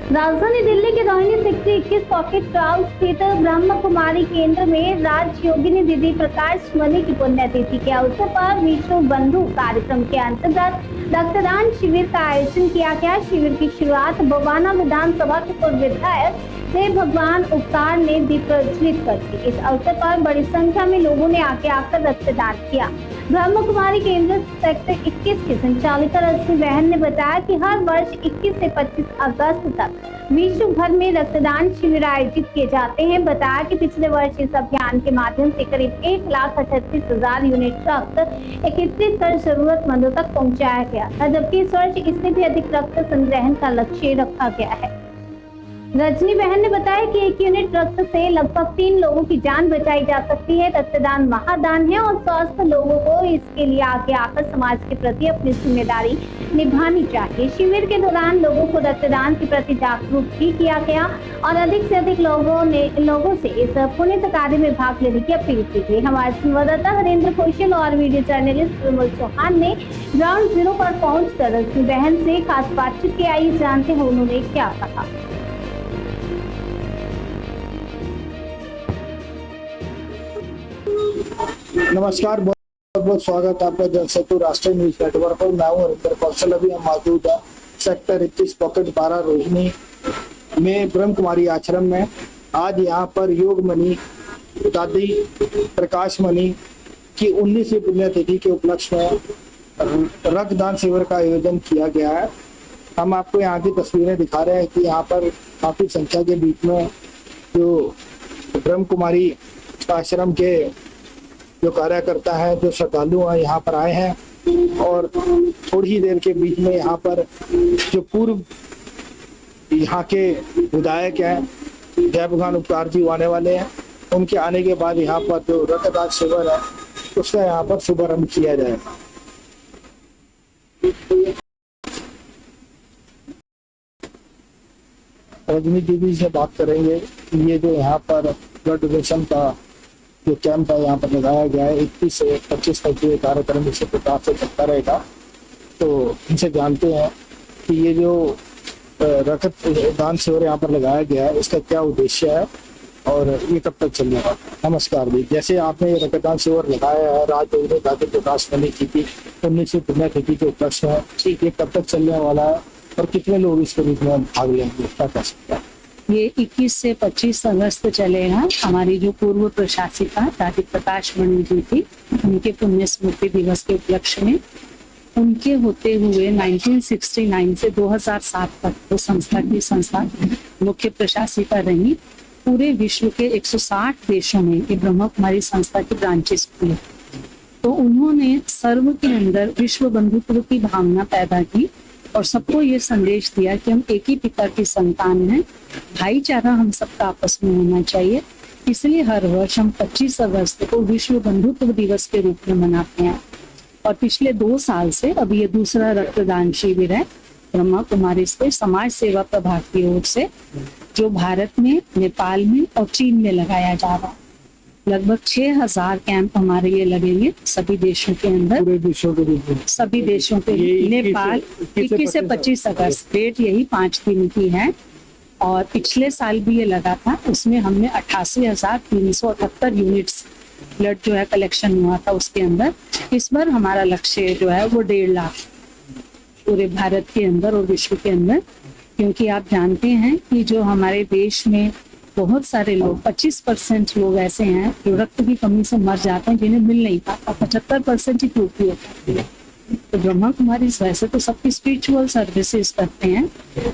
राजधानी दिल्ली के Rohini sector 21 pocket town स्थित ब्रह्म कुमारी केंद्र में राजयोगिनी दीदी प्रकाश मणि की पुण्यतिथि के अवसर पर विश्व बंधु कार्यक्रम के अंतर्गत रक्तदान शिविर का आयोजन किया गया। शिविर की शुरुआत बवाना विधानसभा के पूर्व विधायक से भगवान उपकार ने दीप प्रज्वलित कर दी। इस अवसर पर बड़ी संख्या में लोगों ने आकर रक्तदान किया। ब्रह्म कुमारी केंद्र सेक्टर 21 के संचालिका रश्मि बहन ने बताया कि हर वर्ष 21 से 25 अगस्त तक विश्व भर में रक्तदान शिविर आयोजित किए जाते हैं। बताया कि पिछले वर्ष इस अभियान के माध्यम से करीब 1,38,000 यूनिट रक्त एकत्रित कर जरूरतमंदों तक पहुंचाया गया था, जबकि इस वर्ष इससे भी अधिक रक्त संग्रहण का लक्ष्य रखा गया है। रजनी बहन ने बताया कि 1 यूनिट रक्त से लगभग 3 लोगों की जान बचाई जा सकती है। रक्तदान महादान है और स्वस्थ लोगों को इसके लिए आगे आकर समाज के प्रति अपनी जिम्मेदारी निभानी चाहिए। शिविर के दौरान लोगों को रक्तदान के प्रति जागरूक भी किया गया और अधिक से अधिक लोगों से इस पुण्य कार्य में भाग लेने की अपील की गई। हमारे संवाददाता हरेंद्र कौशल और वीडियो जर्नलिस्ट विमल चौहान ने ग्राउंड जीरो पर पहुंचकर रजनी बहन से खास बातचीत की। आइए जानते हैं उन्होंने क्या कहा। नमस्कार, बहुत बहुत स्वागत है आपका जनसेतु राष्ट्रीय न्यूज नेटवर्क पर। मैं हूं हरिंदर कौशल। अभी हम मौजूद है सेक्टर 21 पॉकेट 12 रोहिणी में ब्रह्म कुमारी आश्रम में। आज यहां पर योग मणि दादी प्रकाश मणि की 19वीं पुण्यतिथि के उपलक्ष्य में रक्तदान शिविर का आयोजन किया गया है। हम आपको यहाँ की तस्वीरें दिखा रहे हैं कि यहाँ पर काफी संख्या के बीच में जो ब्रह्म कुमारी आश्रम के जो कार्यकर्ता है, जो श्रद्धालु हैं, यहाँ पर आए हैं और थोड़ी ही देर के बीच में यहाँ पर जो पूर्व यहाँ के विधायक हैं जय भगवान उपकार जी आने वाले हैं। उनके आने के बाद यहाँ पर जो रक्तदान शिविर है उसका यहाँ पर शुभारंभ किया जाएगा। रजनी दीदी से बात करेंगे। ये जो यहाँ पर ब्लड डोनेशन का जो कैंप है यहाँ पर लगाया गया है, 21 से 25 तक ये कार्यक्रम इसी प्रकार से चलता रहेगा। तो इनसे जानते हैं कि ये जो रक्तदान शिविर यहाँ पर लगाया गया है इसका क्या उद्देश्य है और ये कब तक चलेगा। नमस्कार जी, जैसे आपने ये रक्तदान शिविर लगाया है राजयोगिनी दादी प्रकाश मणि की 19वीं पुण्यतिथि के उपलक्ष्य में, ठीक ये कब तक चलने वाला है और कितने लोग इसके रूप में भाग लेंगे, क्या कह सकते हैं? ये 21 से 25 अगस्त चलेगा। हमारी जो पूर्व प्रशासिका दादी प्रकाश मणि जी थी, उनके पुण्य स्मृति दिवस के उपलक्ष्य में उनके होते हुए 1969 से 2007 तक तो संस्था मुख्य प्रशासिका रही। पूरे विश्व के 160 देशों में ये ब्रह्म कुमारी संस्था की ब्रांचेस खुली। तो उन्होंने सर्व के अंदर विश्व बंधुत्व की भावना पैदा की और सबको ये संदेश दिया कि हम एक ही पिता की संतान हैं, भाईचारा हम सबका आपस में होना चाहिए। इसलिए हर वर्ष हम 25 अगस्त को विश्व बंधुत्व दिवस के रूप में मनाते हैं। और पिछले 2 साल से अब ये दूसरा रक्तदान शिविर है ब्रह्मा कुमारी से समाज सेवा प्रभाग की ओर से, जो भारत में, नेपाल में और चीन में लगाया जा रहा है। लगभग 6,000 कैंप हमारे ये लगेंगे सभी देशों के अंदर, पूरे विश्व के रूप में सभी देशों के। नेपाल 21 से 25 अगस्त डेट यही 5 दिन की है। और पिछले साल भी ये लगा था, उसमें हमने 88,378 यूनिट्स ब्लड जो है कलेक्शन हुआ था उसके अंदर। इस बार हमारा लक्ष्य जो है वो 1.5 लाख पूरे भारत के अंदर और विश्व के अंदर, क्योंकि आप जानते हैं कि जो हमारे देश में बहुत सारे लोग 25% लोग ऐसे हैं जो रक्त की कमी से मर जाते हैं, जिन्हें मिल नहीं पाता। 75% ही पूर्ति होती है। तो ब्रह्मा कुमारी वैसे तो सबकी स्पिरिचुअल सर्विसेज करते हैं,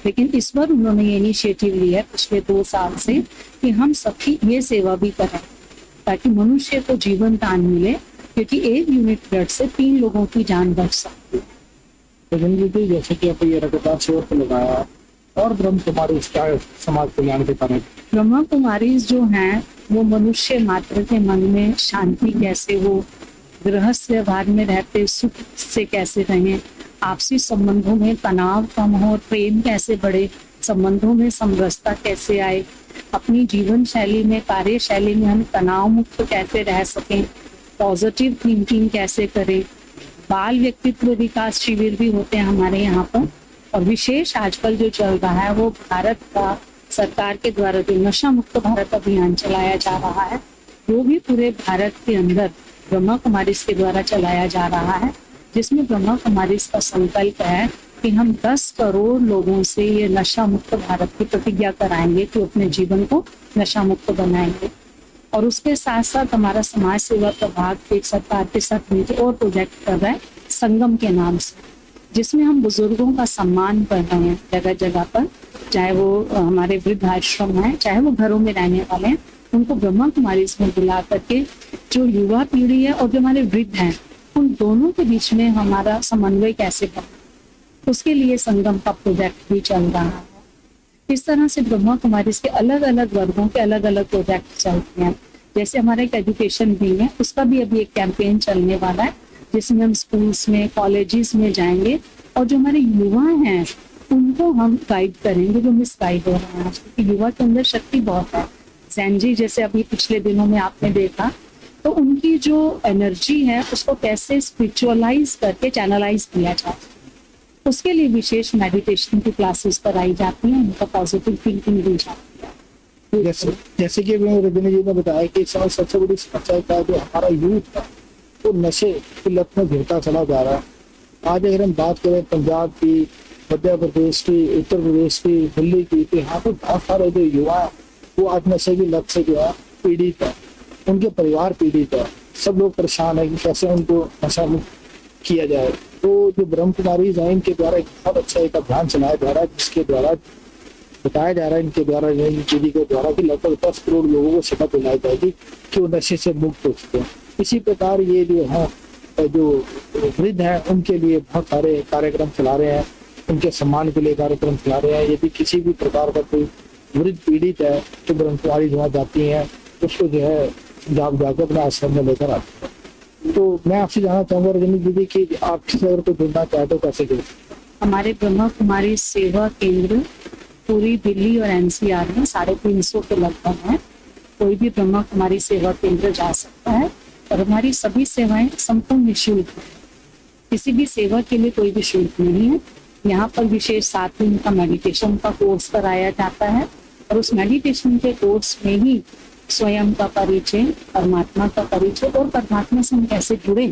लेकिन इस बार उन्होंने ये इनिशिएटिव लिया है पिछले 2 साल से कि हम सबकी ये सेवा भी करें ताकि मनुष्य को जीवन दान मिले, क्योंकि 1 यूनिट ब्लड से 3 लोगों की जान बच सकती है। तो जैसे कि आप ये रक्तदान शिविर लगाया और ब्रह्म कुमारी क्या समाज कल्याण के कारण ब्रह्मा कुमारी जो हैं वो मनुष्य मात्र के मन में शांति कैसे हो, गृहस्थ व्यवहार में रहते सुख से कैसे रहें, आपसी संबंधों में तनाव कम हो, प्रेम कैसे बढ़े, संबंधों में समरसता कैसे आए, अपनी जीवन शैली में, कार्य शैली में हम तनाव मुक्त कैसे रह सकें, पॉजिटिव थिंकिंग कैसे करें। बाल व्यक्तित्व विकास शिविर भी होते हैं हमारे यहाँ पर, और विशेष आजकल जो चल रहा है वो भारत का सरकार के द्वारा जो नशा मुक्त भारत अभियान चलाया जा रहा है, वो भी पूरे भारत के अंदर ब्रह्मा कुमारीज के द्वारा चलाया जा रहा है, जिसमें ब्रह्मा कुमारीज का संकल्प है कि हम 10 करोड़ लोगों से ये नशा मुक्त भारत की प्रतिज्ञा कराएंगे कि अपने जीवन को नशा मुक्त बनाएंगे। और उसके साथ साथ हमारा समाज सेवा प्रभाग एक सरकार के साथ मिलकर और प्रोजेक्ट कर रहा है संगम के नाम से, जिसमें हम बुजुर्गों का सम्मान कर रहे हैं जगह जगह पर, चाहे वो हमारे वृद्ध आश्रम है, चाहे वो घरों में रहने वाले हैं, उनको ब्रह्मा कुमारी इसमें बुला करके जो युवा पीढ़ी है और जो हमारे वृद्ध हैं, उन दोनों के बीच में हमारा समन्वय कैसे बने, उसके लिए संगम का प्रोजेक्ट भी चल रहा है। इस तरह से ब्रह्मा कुमारी के अलग अलग वर्गों के अलग अलग प्रोजेक्ट चलते हैं। जैसे हमारा एक एजुकेशन विंग है, उसका भी अभी एक कैंपेन चलने वाला है, जिसमें हम स्कूल्स में, कॉलेजेस में जाएंगे और जो हमारे युवा हैं उनको हम गाइड करेंगे जो मिस गाइड हो रहे हैं। क्योंकि युवा के अंदर शक्ति बहुत है। जैनजी जैसे अभी पिछले दिनों में आपने देखा, तो उनकी जो एनर्जी है उसको कैसे स्पिरिचुअलाइज करके चैनलाइज किया जाए, उसके लिए विशेष मेडिटेशन की क्लासेस कराई जाती हैं, उनका पॉजिटिव थिंकिंग दी जाती है। जैसे कि रजनी जी ने बताया कि इस समय सबसे बड़ी समस्या का जो हमारा यूथ है वो नशे की लत में घिरता चला जा रहा है। आज अगर हम बात करें पंजाब की, मध्य प्रदेश की, उत्तर प्रदेश की, दिल्ली की, तो यहाँ पे बहुत सारे जो युवा है वो आज नशे की लत से जो है पीड़ित है, उनके परिवार पीड़ित है, सब लोग परेशान है कि कैसे उनको नशा मुक्त किया जाए। तो जो ब्रह्म कुमारी जैन के द्वारा एक बहुत अच्छा एक अभियान चलाया जा रहा है, जिसके द्वारा बताया जा रहा है इनके द्वारा, जैन पीढ़ी के द्वारा कि लगभग 10 करोड़ लोगों को शपथ दिलाई जाएगी कि वो नशे से मुक्त हो चुके हैं। इसी प्रकार ये जो है जो वृद्ध हैं उनके लिए बहुत सारे कार्यक्रम चला रहे हैं, उनके सम्मान के लिए कार्यक्रम चला रहे हैं। यदि किसी भी प्रकार का कोई वृद्ध पीड़ित है तो ब्रह्म कुमारी जहाँ जाती हैं उसको जो है जाकर अपने आश्रम में लेकर आती है। तो मैं आपसे जानना चाहूंगा रजनी दीदी कि आप किसी और को जुड़ना चाहते हो कैसे जुड़ सकते? हमारे ब्रह्मा कुमारी सेवा केंद्र पूरी दिल्ली और एनसीआर में 350 के लगभग है। कोई भी ब्रह्मा कुमारी सेवा केंद्र जा सकता है और हमारी सभी सेवाएं संपूर्ण निःशुल्क है। किसी भी सेवा के लिए कोई भी शुल्क नहीं है। यहाँ पर विशेष 7 दिन का मेडिटेशन का कोर्स कराया जाता है और उस मेडिटेशन के कोर्स में ही स्वयं का परिचय, परमात्मा का परिचय और परमात्मा से हम कैसे जुड़े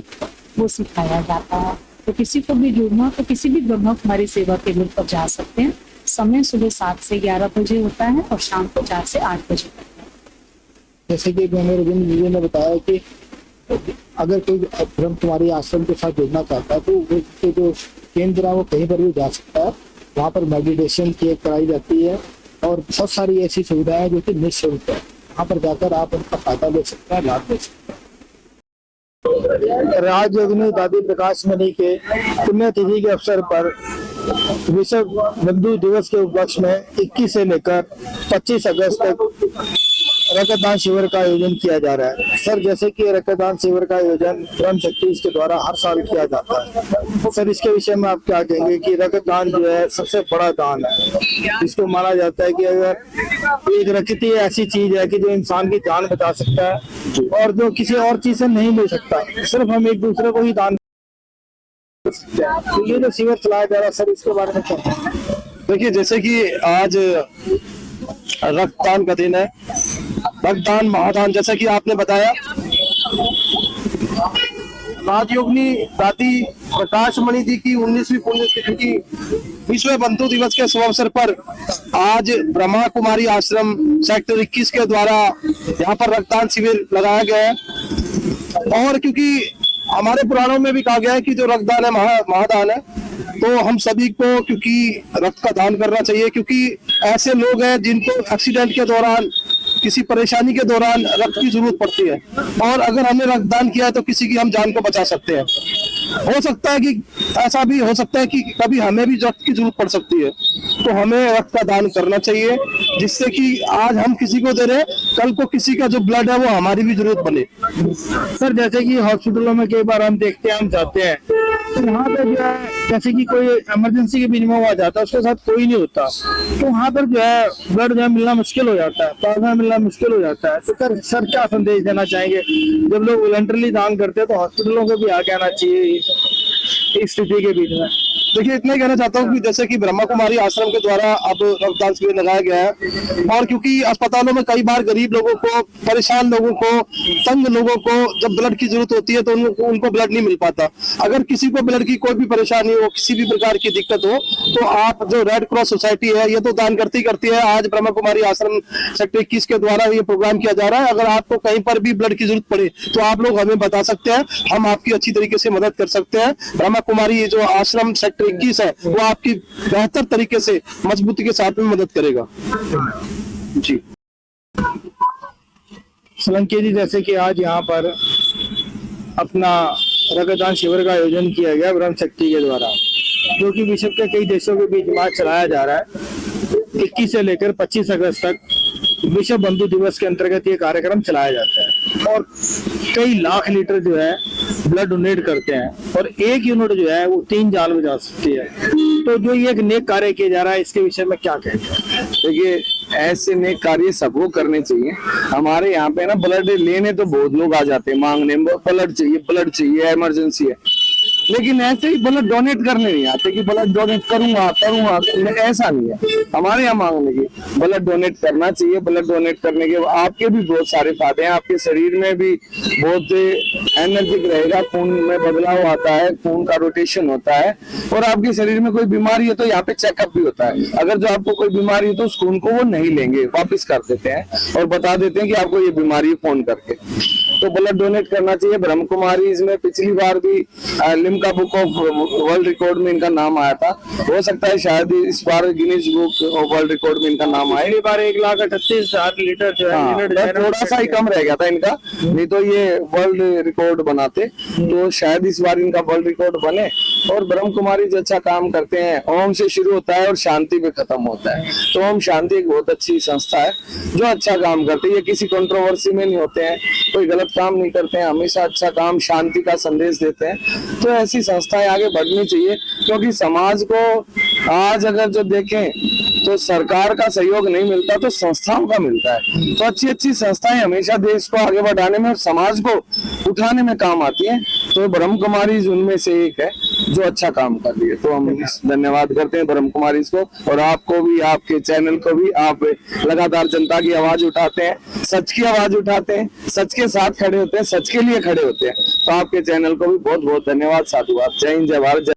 वो सिखाया जाता है। तो किसी को भी जुड़ना तो किसी भी ब्रह्मा कुमारी सेवा केंद्र पर जा सकते हैं। समय सुबह 7 से 11 बजे होता है और शाम को 4 से 8 बजे तक है। जैसे कि रजनी जी ने बताया कि अगर कोई ब्रह्म कुमारी आश्रम के साथ जुड़ना चाहता है तो उसके जो केंद्र है वो कहीं पर भी जा सकता है। वहाँ पर मेडिटेशन की कराई जाती है और बहुत सारी ऐसी सुविधाएं जो कि निःशुल्क है। वहाँ पर जाकर आप उनका फायदा ले सकते हैं, लाभ ले सकते हैं। राजयोगिनी दादी प्रकाश मणि के पुण्यतिथि के अवसर पर विश्व बंधु दिवस के उपलक्ष्य में 21 से लेकर 25 अगस्त तक रक्तदान शिविर का आयोजन किया जा रहा है। सर, जैसे कि रक्तदान शिविर का आयोजन ब्रह्म शक्ति इसके द्वारा हर साल किया जाता है, सर इसके विषय में आप क्या कहेंगे कि रक्तदान जो है सबसे बड़ा दान है, इसको माना जाता है कि अगर एक रक्त ही ऐसी चीज है कि जो इंसान की जान बचा सकता है और जो किसी और चीज से नहीं ले सकता, सिर्फ हम एक दूसरे को ही दान। तो ये जो शिविर चलाया जा रहा है सर, इसके बारे में क्या? देखिए, जैसे कि आज रक्तदान का दिन है, रक्तदान महादान, जैसा कि आपने बताया, राजयोगिनी दादी प्रकाश मणि जी की 19वीं पुण्यतिथि विश्व बंधु दिवस के शुभ अवसर पर आज ब्रह्मा कुमारी आश्रम सेक्टर 21 के द्वारा यहाँ पर रक्तदान शिविर लगाया गया है। और क्योंकि हमारे पुराणों में भी कहा गया है कि जो रक्तदान है महादान है, तो हम सभी को क्योंकि रक्त का दान करना चाहिए, क्योंकि ऐसे लोग हैं जिनको एक्सीडेंट के दौरान, किसी परेशानी के दौरान रक्त की जरूरत पड़ती है और अगर हमने रक्तदान किया है तो किसी की हम जान को बचा सकते हैं। हो सकता है कि ऐसा भी हो सकता है कि कभी हमें भी रक्त की जरूरत पड़ सकती है, तो हमें रक्त का दान करना चाहिए, जिससे कि आज हम किसी को दे रहे हैं, कल को किसी का जो ब्लड है वो हमारी भी जरूरत बने। सर, जैसे कि हॉस्पिटलों में कई बार हम देखते हैं, हम जाते हैं तो वहाँ पर जो है जैसे कि कोई इमरजेंसी के बीच में आ जाता है, उसके साथ कोई नहीं होता, तो वहाँ पर जो है ब्लड जो है मिलना मुश्किल हो जाता है, प्लाज्मा मिलना मुश्किल हो जाता है। तो सर क्या संदेश देना चाहेंगे? जब लोग वॉलंटरली दान करते हैं तो हॉस्पिटलों को भी आगे आना चाहिए। इस स्थिति के बीच में। देखिए इतना ही कहना चाहता हूँ कि जैसे कि ब्रह्मा कुमारी आश्रम के द्वारा अब रक्तदान शिविर लगाया गया है, और क्योंकि अस्पतालों में कई बार गरीब लोगों को, परेशान लोगों को, तंग लोगों को जब ब्लड की जरूरत होती है तो उनको ब्लड नहीं मिल पाता। अगर किसी को ब्लड की कोई भी परेशानी हो, किसी भी प्रकार की दिक्कत हो, तो आप जो रेड क्रॉस सोसाइटी है ये तो दान करती है। आज ब्रह्मा कुमारी आश्रम सेक्टर 21 के द्वारा ये प्रोग्राम किया जा रहा है। अगर आपको कहीं पर भी ब्लड की जरूरत पड़े तो आप लोग हमें बता सकते हैं, हम आपकी अच्छी तरीके से मदद कर सकते हैं। ब्रह्मा कुमारी जो आश्रम सेक्टर 21 है वो आपकी बेहतर तरीके से मजबूती के साथ में मदद करेगा जी। सोलंकी जी, जैसे कि आज यहाँ पर अपना रक्तदान शिविर का आयोजन किया गया ब्रह्म शक्ति के द्वारा, जो कि विश्व के कई देशों के बीच में चलाया जा रहा है। 21 से लेकर 25 अगस्त तक विश्व बंधु दिवस के अंतर्गत ये कार्यक्रम चलाया जाता है, और कई लाख लीटर जो है ब्लड डोनेट करते हैं, और एक यूनिट जो है वो 3 जान बचा सकती है। तो जो ये एक नेक कार्य किया जा रहा है, इसके विषय में क्या कहते हैं? देखिए, ऐसे नेक कार्य सबको करने चाहिए। हमारे यहाँ पे ना ब्लड लेने तो बहुत लोग आ जाते हैं मांगने, ब्लड चाहिए, इमरजेंसी है, लेकिन ऐसे ही ब्लड डोनेट करने नहीं आते कि ब्लड डोनेट करूंगा, ऐसा नहीं है हमारे यहाँ मांगने की। ब्लड डोनेट करना चाहिए। ब्लड डोनेट करने के आपके भी बहुत सारे फायदे हैं, आपके शरीर में भी बहुत एनर्जिक रहेगा, खून में बदलाव आता है, खून का रोटेशन होता है, और आपके शरीर में कोई बीमारी है तो यहाँ पे चेकअप भी होता है। अगर जो आपको कोई बीमारी है तो उस खून को वो नहीं लेंगे, वापिस कर देते हैं और बता देते हैं कि आपको ये बीमारी है फोन करके। तो ब्लड डोनेट करना चाहिए। ब्रह्म कुमारी इसमें पिछली बार भी Limca book of world record में इनका नाम आया था, हो सकता है शायद इस बार Guinness book of world record में इनका नाम आया। बार 1,38,000 लीटर जो है थोड़ा सा ही कम रह गया था इनका, नहीं तो ये वर्ल्ड रिकॉर्ड बनाते, तो शायद इस बार इनका वर्ल्ड रिकॉर्ड बने। और ब्रह्म कुमारी जो अच्छा काम करते हैं, ओम से शुरू होता है और शांति पे खत्म होता है। तो ओम शांति एक बहुत अच्छी संस्था है जो अच्छा काम करती है। ये किसी कंट्रोवर्सी में नहीं होते हैं, कोई गलत काम नहीं करते हैं, हमेशा अच्छा काम, शांति का संदेश देते हैं। तो ऐसी संस्थाएं आगे बढ़नी चाहिए, क्योंकि समाज को आज अगर जो देखें तो सरकार का सहयोग नहीं मिलता तो संस्थाओं का मिलता है। तो अच्छी अच्छी संस्थाएं हमेशा देश को आगे बढ़ाने में और समाज को उठाने में काम आती हैं। तो ब्रह्म कुमारी उनमें से एक है जो अच्छा काम कर रही है। तो हम धन्यवाद करते हैं ब्रह्म कुमारी को, और आपको भी, आपके चैनल को भी। आप लगातार जनता की आवाज उठाते हैं, सच की आवाज उठाते हैं, सच के साथ खड़े होते हैं, सच के लिए खड़े होते हैं। तो आपके चैनल को भी बहुत बहुत धन्यवाद, साधुवाद। जय हिंद, जय भारत।